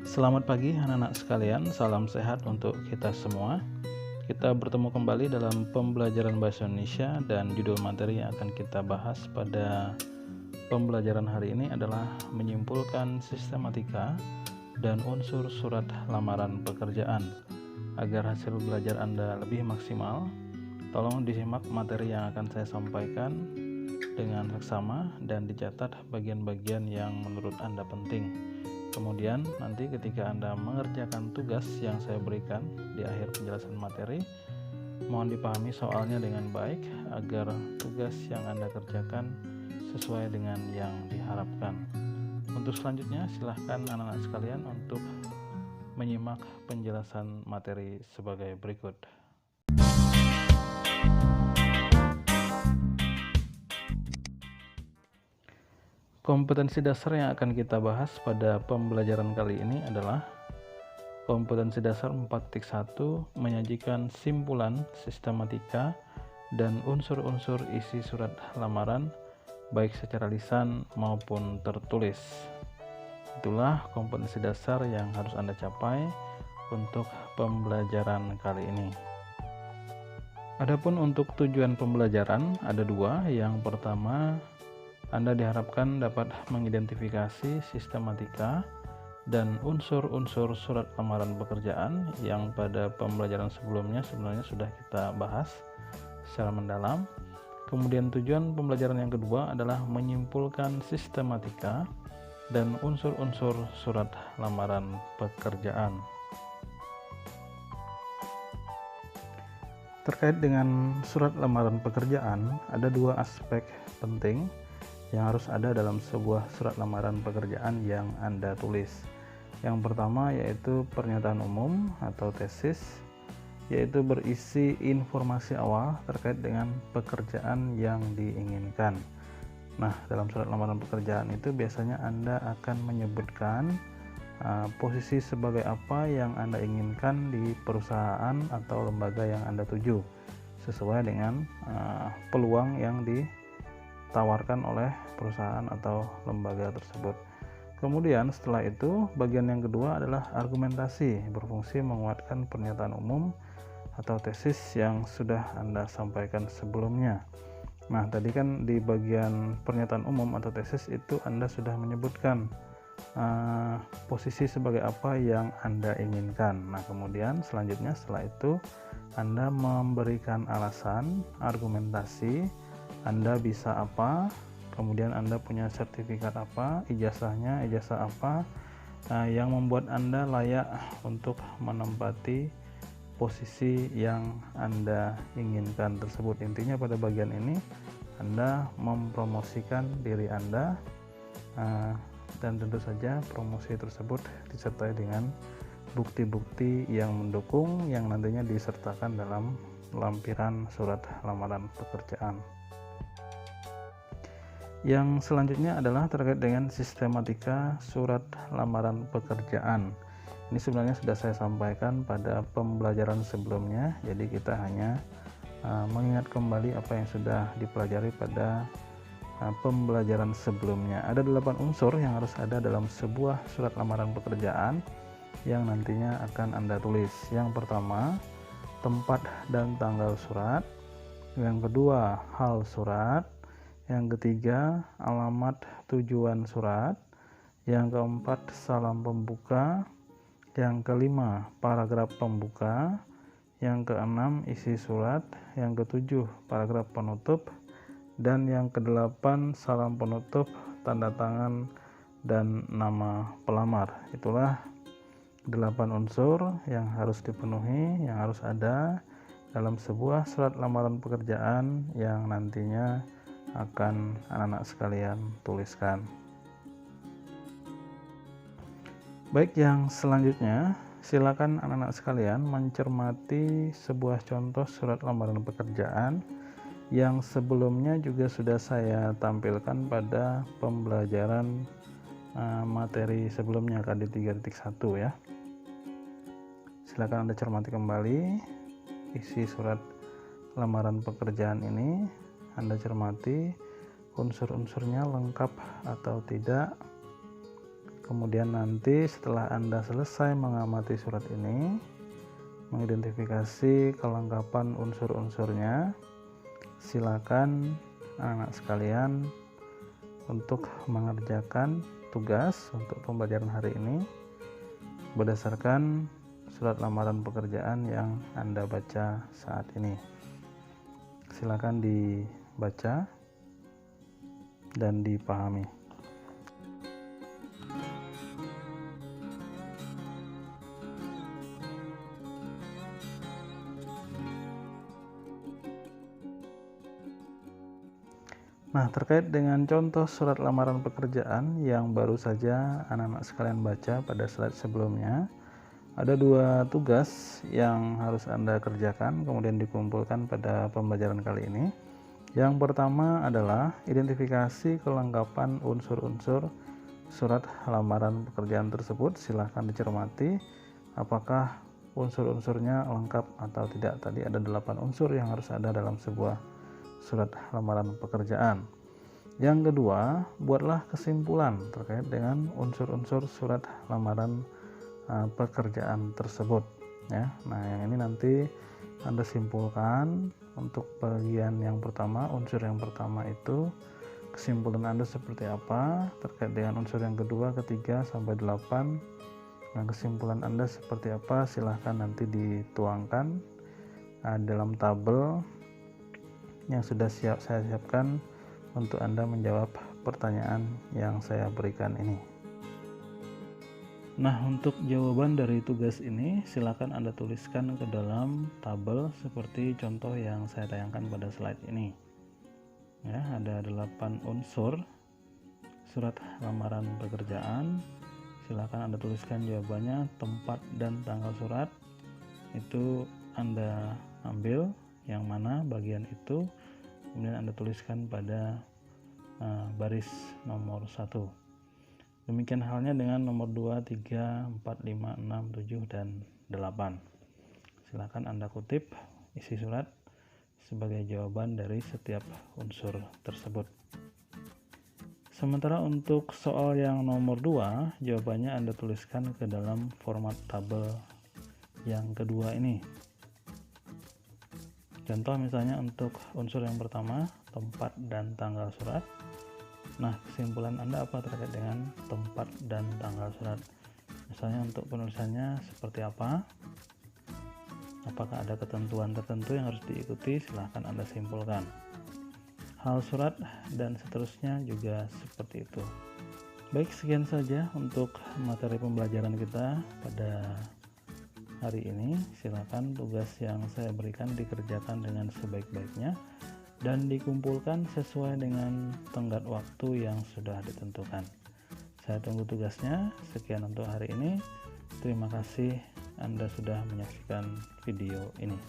Selamat pagi anak-anak sekalian, salam sehat untuk kita semua. Kita bertemu kembali dalam pembelajaran bahasa Indonesia dan judul materi yang akan kita bahas pada pembelajaran hari ini adalah menyimpulkan sistematika dan unsur surat lamaran pekerjaan. Agar hasil belajar Anda lebih maksimal, tolong disimak materi yang akan saya sampaikan dengan seksama dan dicatat bagian-bagian yang menurut Anda penting. Kemudian nanti ketika Anda mengerjakan tugas yang saya berikan di akhir penjelasan materi, mohon dipahami soalnya dengan baik agar tugas yang Anda kerjakan sesuai dengan yang diharapkan. Untuk selanjutnya silahkan anak-anak sekalian untuk menyimak penjelasan materi sebagai berikut. Kompetensi dasar yang akan kita bahas pada pembelajaran kali ini adalah kompetensi dasar 4.1 menyajikan simpulan, sistematika, dan unsur-unsur isi surat lamaran baik secara lisan maupun tertulis. Itulah kompetensi dasar yang harus Anda capai untuk pembelajaran kali ini. Adapun untuk tujuan pembelajaran ada dua. Yang pertama, Anda diharapkan dapat mengidentifikasi sistematika dan unsur-unsur surat lamaran pekerjaan yang pada pembelajaran sebelumnya sebenarnya sudah kita bahas secara mendalam. Kemudian tujuan pembelajaran yang kedua adalah menyimpulkan sistematika dan unsur-unsur surat lamaran pekerjaan. Terkait dengan surat lamaran pekerjaan, ada dua aspek penting yang harus ada dalam sebuah surat lamaran pekerjaan yang Anda tulis. Yang pertama yaitu pernyataan umum atau tesis, yaitu berisi informasi awal terkait dengan pekerjaan yang diinginkan. Nah, dalam surat lamaran pekerjaan itu biasanya Anda akan menyebutkan posisi sebagai apa yang Anda inginkan di perusahaan atau lembaga yang Anda tuju, sesuai dengan peluang yang ditawarkan oleh perusahaan atau lembaga tersebut. Kemudian setelah itu bagian yang kedua adalah argumentasi, berfungsi menguatkan pernyataan umum atau tesis yang sudah Anda sampaikan sebelumnya. Nah, tadi kan di bagian pernyataan umum atau tesis itu Anda sudah menyebutkan posisi sebagai apa yang Anda inginkan. Nah, kemudian selanjutnya setelah itu Anda memberikan alasan, argumentasi, Anda bisa apa, kemudian Anda punya sertifikat apa, ijazahnya, ijazah apa yang membuat Anda layak untuk menempati posisi yang Anda inginkan tersebut. Intinya pada bagian ini Anda mempromosikan diri Anda, dan tentu saja promosi tersebut disertai dengan bukti-bukti yang mendukung yang nantinya disertakan dalam lampiran surat lamaran pekerjaan. Yang selanjutnya adalah terkait dengan sistematika surat lamaran pekerjaan. Ini sebenarnya sudah saya sampaikan pada pembelajaran sebelumnya, jadi kita hanya mengingat kembali apa yang sudah dipelajari pada pembelajaran sebelumnya. Ada 8 unsur yang harus ada dalam sebuah surat lamaran pekerjaan yang nantinya akan Anda tulis. Yang pertama, tempat dan tanggal surat. Yang kedua, hal surat. Yang ketiga, alamat tujuan surat. Yang keempat, salam pembuka. Yang kelima, paragraf pembuka. Yang keenam, isi surat. Yang ketujuh, paragraf penutup. Dan yang kedelapan, salam penutup, tanda tangan, dan nama pelamar. Itulah 8 unsur yang harus dipenuhi, yang harus ada dalam sebuah surat lamaran pekerjaan yang nantinya akan anak-anak sekalian tuliskan. Baik, yang selanjutnya silakan anak-anak sekalian mencermati sebuah contoh surat lamaran pekerjaan yang sebelumnya juga sudah saya tampilkan pada pembelajaran materi sebelumnya KD 3.1 ya. Silakan Anda cermati kembali isi surat lamaran pekerjaan ini. Anda cermati unsur-unsurnya lengkap atau tidak. Kemudian nanti setelah Anda selesai mengamati surat ini, mengidentifikasi kelengkapan unsur-unsurnya, silakan anak sekalian untuk mengerjakan tugas untuk pembelajaran hari ini berdasarkan surat lamaran pekerjaan yang Anda baca saat ini. Silakan dibaca dan dipahami. Nah, terkait dengan contoh surat lamaran pekerjaan yang baru saja anak-anak sekalian baca pada slide sebelumnya, ada dua tugas yang harus Anda kerjakan kemudian dikumpulkan pada pembelajaran kali ini. Yang pertama adalah identifikasi kelengkapan unsur-unsur surat lamaran pekerjaan tersebut. Silahkan dicermati apakah unsur-unsurnya lengkap atau tidak. Tadi ada 8 unsur yang harus ada dalam sebuah surat lamaran pekerjaan. Yang kedua, buatlah kesimpulan terkait dengan unsur-unsur surat lamaran pekerjaan tersebut ya. Nah, yang ini nanti Anda simpulkan. Untuk bagian yang pertama, unsur yang pertama itu kesimpulan Anda seperti apa terkait dengan unsur yang kedua, ketiga sampai 8. Nah, kesimpulan Anda seperti apa silahkan nanti dituangkan dalam tabel yang sudah saya siapkan untuk Anda menjawab pertanyaan yang saya berikan ini. Nah, untuk jawaban dari tugas ini silakan Anda tuliskan ke dalam tabel seperti contoh yang saya tayangkan pada slide ini. Ya, ada 8 unsur surat lamaran pekerjaan. Silakan Anda tuliskan jawabannya, tempat dan tanggal surat. Itu Anda ambil yang mana bagian itu, kemudian Anda tuliskan pada baris nomor 1. Demikian halnya dengan nomor 2, 3, 4, 5, 6, 7, dan 8. Silakan Anda kutip isi surat sebagai jawaban dari setiap unsur tersebut. Sementara untuk soal yang nomor 2, jawabannya Anda tuliskan ke dalam format tabel yang kedua ini. Contoh misalnya untuk unsur yang pertama, tempat dan tanggal surat. Nah, kesimpulan Anda apa terkait dengan tempat dan tanggal surat? Misalnya untuk penulisannya seperti apa? Apakah ada ketentuan tertentu yang harus diikuti? Silahkan Anda simpulkan. Hal surat dan seterusnya juga seperti itu. Baik, sekian saja untuk materi pembelajaran kita pada hari ini. Silakan tugas yang saya berikan dikerjakan dengan sebaik-baiknya dan dikumpulkan sesuai dengan tenggat waktu yang sudah ditentukan. Saya tunggu tugasnya. Sekian untuk hari ini. Terima kasih Anda sudah menyaksikan video ini.